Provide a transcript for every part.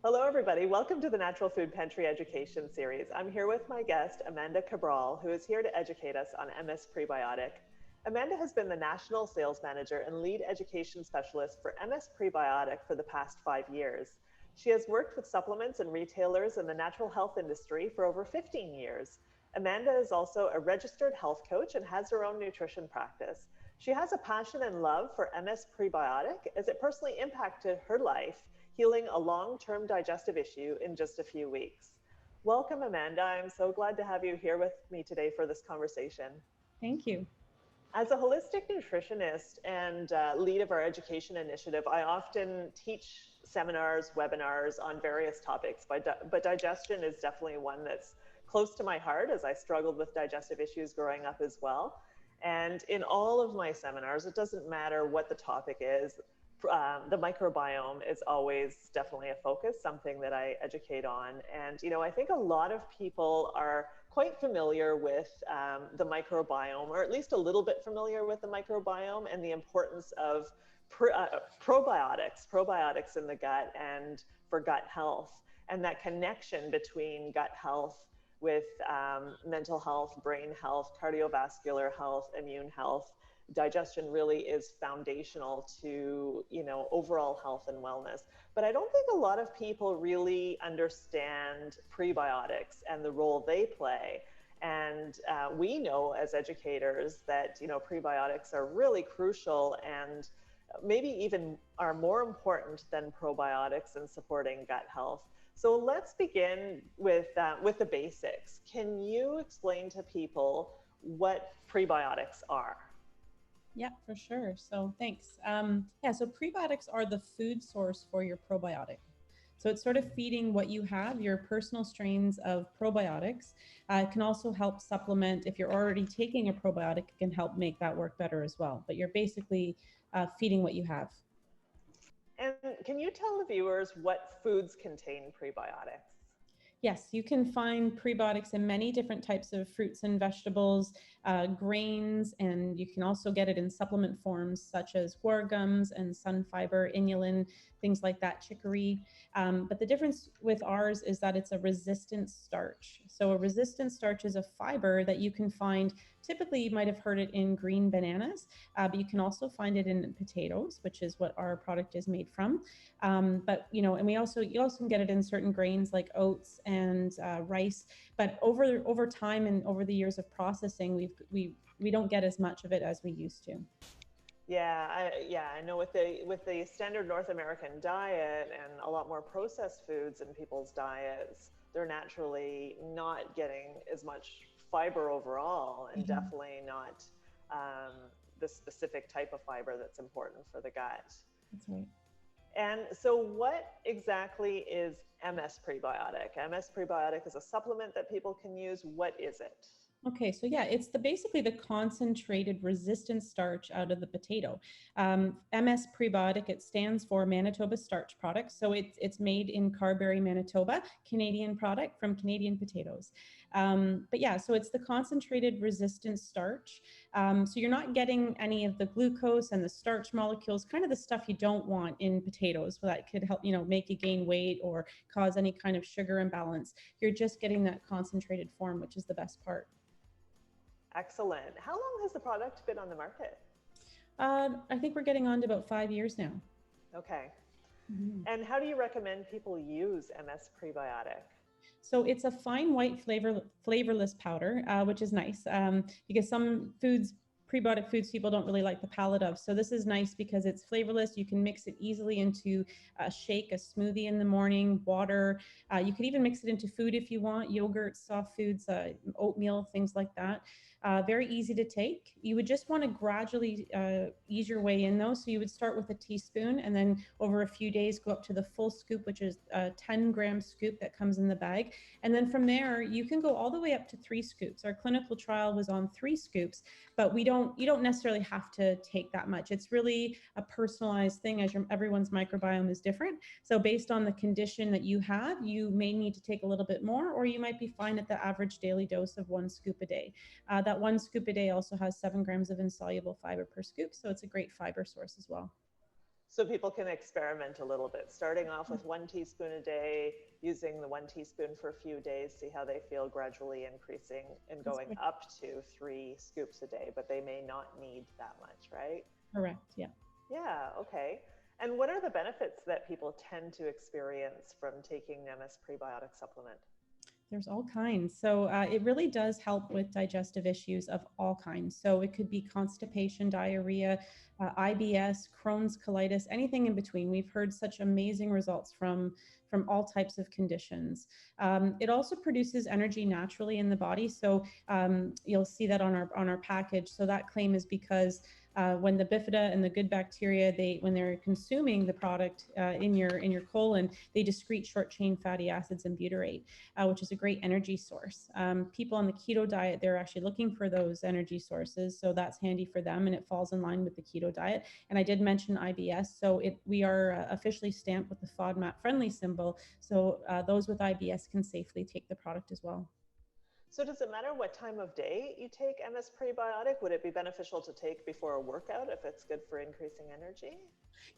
Hello, everybody. Welcome to the Natural Food Pantry Education Series. I'm here with my guest, Amanda Cabral, who is here to educate us on MS Prebiotic. Amanda has been the National Sales Manager and Lead Education Specialist for MS Prebiotic for the past 5 years. She has worked with supplements and retailers in the natural health industry for over 15 years. Amanda is also a registered health coach and has her own nutrition practice. She has a passion and love for MS Prebiotic as it personally impacted her life, healing a long-term digestive issue in just a few weeks. Welcome, Amanda. I'm so glad to have you here with me today for this conversation. Thank you. As a holistic nutritionist and lead of our education initiative, I often teach seminars, webinars on various topics, but digestion is definitely one that's close to my heart as I struggled with digestive issues growing up as well. And in all of my seminars, it doesn't matter what the topic is, the microbiome is always definitely a focus, something that I educate on. And, I think a lot of people are quite familiar with the microbiome, or at least a little bit familiar with the microbiome and the importance of probiotics in the gut and for gut health, and that connection between gut health with mental health, brain health, cardiovascular health, immune health. Digestion really is foundational to, overall health and wellness. But I don't think a lot of people really understand prebiotics and the role they play. And we know as educators that, prebiotics are really crucial and maybe even are more important than probiotics in supporting gut health. So let's begin with the basics. Can you explain to people what prebiotics are? Yeah, for sure. So thanks. So prebiotics are the food source for your probiotic. So it's sort of feeding what you have, your personal strains of probiotics. It can also help supplement. If you're already taking a probiotic, it can help make that work better as well. But you're basically feeding what you have. And can you tell the viewers what foods contain prebiotics? Yes, you can find prebiotics in many different types of fruits and vegetables, grains, and you can also get it in supplement forms such as guar gums and sun fiber, inulin, things like that, chicory. But the difference with ours is that it's a resistant starch. So a resistant starch is a fiber that you can find, typically you might have heard it in green bananas, but you can also find it in potatoes, which is what our product is made from. But and you also can get it in certain grains like oats and rice. But over time and over the years of processing, we don't get as much of it as we used to. Yeah, I know with the standard North American diet and a lot more processed foods in people's diets, they're naturally not getting as much fiber overall, and definitely not the specific type of fiber that's important for the gut. That's right. And so what exactly is MS Prebiotic? MS Prebiotic is a supplement that people can use. What is it? Okay, so yeah, it's basically the concentrated resistant starch out of the potato. MS Prebiotic, it stands for Manitoba Starch Products. So it's made in Carberry, Manitoba, Canadian product from Canadian potatoes. But yeah, so it's the concentrated resistant starch. So you're not getting any of the glucose and the starch molecules, kind of the stuff you don't want in potatoes that could help, make you gain weight or cause any kind of sugar imbalance. You're just getting that concentrated form, which is the best part. Excellent. How long has the product been on the market? I think we're getting on to about 5 years now. Okay. And how do you recommend people use MS Prebiotic? So it's a fine white flavorless powder, which is nice because some prebiotic foods people don't really like the palate of. So this is nice because it's flavorless. You can mix it easily into a shake, a smoothie in the morning, water. You could even mix it into food if you want, yogurt, soft foods, oatmeal, things like that. Very easy to take. You would just want to gradually ease your way in though. So you would start with a teaspoon and then over a few days go up to the full scoop, which is a 10-gram scoop that comes in the bag. And then from there, you can go all the way up to 3 scoops. Our clinical trial was on 3 scoops, but you don't necessarily have to take that much. It's really a personalized thing as everyone's microbiome is different. So based on the condition that you have, you may need to take a little bit more, or you might be fine at the average daily dose of 1 scoop a day. That 1 scoop a day also has 7 grams of insoluble fiber per scoop. So it's a great fiber source as well. So people can experiment a little bit, starting off with 1 teaspoon a day, using the 1 teaspoon for a few days, see how they feel, gradually increasing and going up to 3 scoops a day, but they may not need that much, right? Correct. Yeah. Yeah. Okay. And what are the benefits that people tend to experience from taking MS Prebiotic supplement? There's all kinds. So it really does help with digestive issues of all kinds. So it could be constipation, diarrhea, IBS, Crohn's, colitis, anything in between. We've heard such amazing results from all types of conditions. It also produces energy naturally in the body. So you'll see that on our package. So that claim is because when the bifida and the good bacteria, when they're consuming the product in your colon, they excrete short chain fatty acids and butyrate, which is a great energy source. People on the keto diet, they're actually looking for those energy sources, so that's handy for them, and it falls in line with the keto diet. And I did mention IBS, so we are officially stamped with the Fodmap friendly symbol, so those with IBS can safely take the product as well. So does it matter what time of day you take MS Prebiotic? Would it be beneficial to take before a workout if it's good for increasing energy?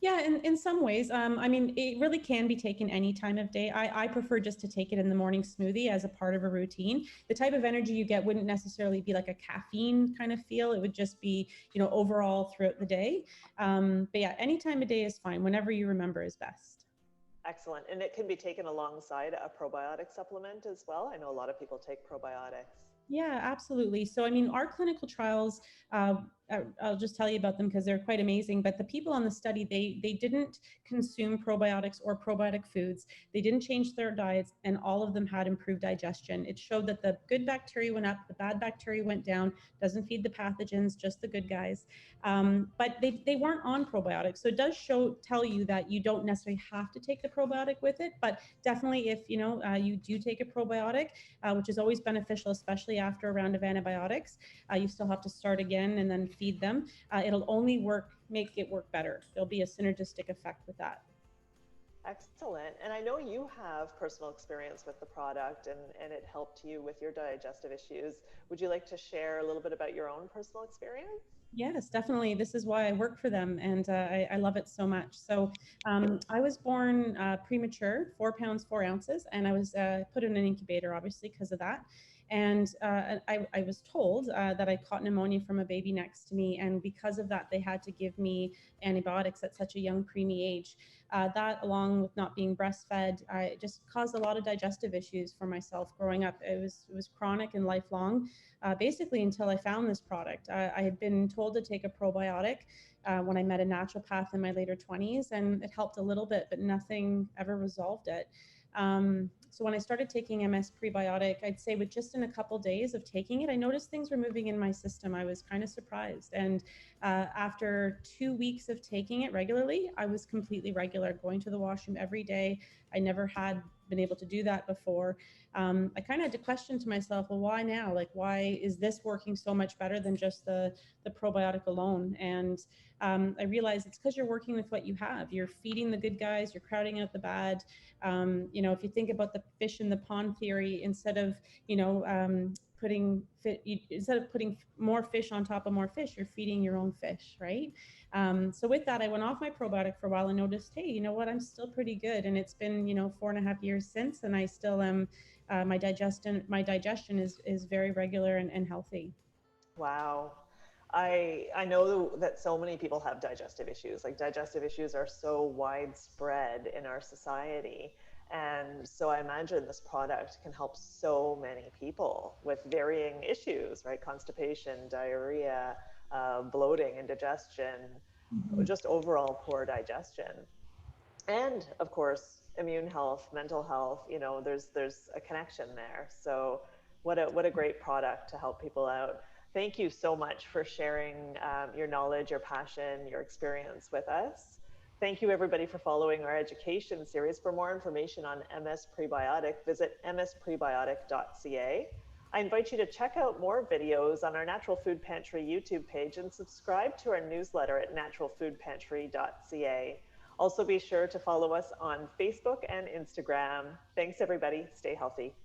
Yeah, in some ways. I mean, it really can be taken any time of day. I prefer just to take it in the morning smoothie as a part of a routine. The type of energy you get wouldn't necessarily be like a caffeine kind of feel. It would just be, overall throughout the day. But yeah, any time of day is fine. Whenever you remember is best. Excellent. And it can be taken alongside a probiotic supplement as well. I know a lot of people take probiotics. Yeah, absolutely. So, I mean, our clinical trials, I'll just tell you about them because they're quite amazing. But the people on the study, they didn't consume probiotics or probiotic foods. They didn't change their diets, and all of them had improved digestion. It showed that the good bacteria went up, the bad bacteria went down. Doesn't feed the pathogens, just the good guys. But they weren't on probiotics, so it does tell you that you don't necessarily have to take the probiotic with it. But definitely, if you do take a probiotic, which is always beneficial, especially after a round of antibiotics. You still have to start again and then feed them. It'll only make it work better. There'll be a synergistic effect with that. Excellent. And I know you have personal experience with the product and it helped you with your digestive issues. Would you like to share a little bit about your own personal experience? Yes, definitely. This is why I work for them, and I love it so much. So I was born premature, 4 pounds, 4 ounces, and I was put in an incubator, obviously, because of that. And I was told that I caught pneumonia from a baby next to me, and because of that, they had to give me antibiotics at such a young preemie age. That, along with not being breastfed, just caused a lot of digestive issues for myself growing up. It was chronic and lifelong, basically until I found this product. I had been told to take a probiotic when I met a naturopath in my later 20s, and it helped a little bit, but nothing ever resolved it. So when I started taking MS Prebiotic, I'd say with just in a couple days of taking it, I noticed things were moving in my system. I was kind of surprised. And after 2 weeks of taking it regularly, I was completely regular, going to the washroom every day. I never had been able to do that before. I kind of had to question to myself, well, why now? Like, why is this working so much better than just the probiotic alone? And I realized it's because you're working with what you have. You're feeding the good guys, you're crowding out the bad. If you think about the fish in the pond theory, instead of putting more fish on top of more fish, you're feeding your own fish, right? So with that, I went off my probiotic for a while and noticed, hey, you know what, I'm still pretty good. And it's been 4.5 years since, and I still am. My digestion is very regular and healthy. Wow. I know that so many people have digestive issues. Like, digestive issues are so widespread in our society. And so I imagine this product can help so many people with varying issues, right? Constipation, diarrhea, bloating, indigestion, just overall poor digestion. And of course, immune health, mental health, there's a connection there. So what a great product to help people out. Thank you so much for sharing your knowledge, your passion, your experience with us. Thank you, everybody, for following our education series. For more information on MS Prebiotic, visit msprebiotic.ca. I invite you to check out more videos on our Natural Food Pantry YouTube page and subscribe to our newsletter at naturalfoodpantry.ca. Also, be sure to follow us on Facebook and Instagram. Thanks, everybody. Stay healthy.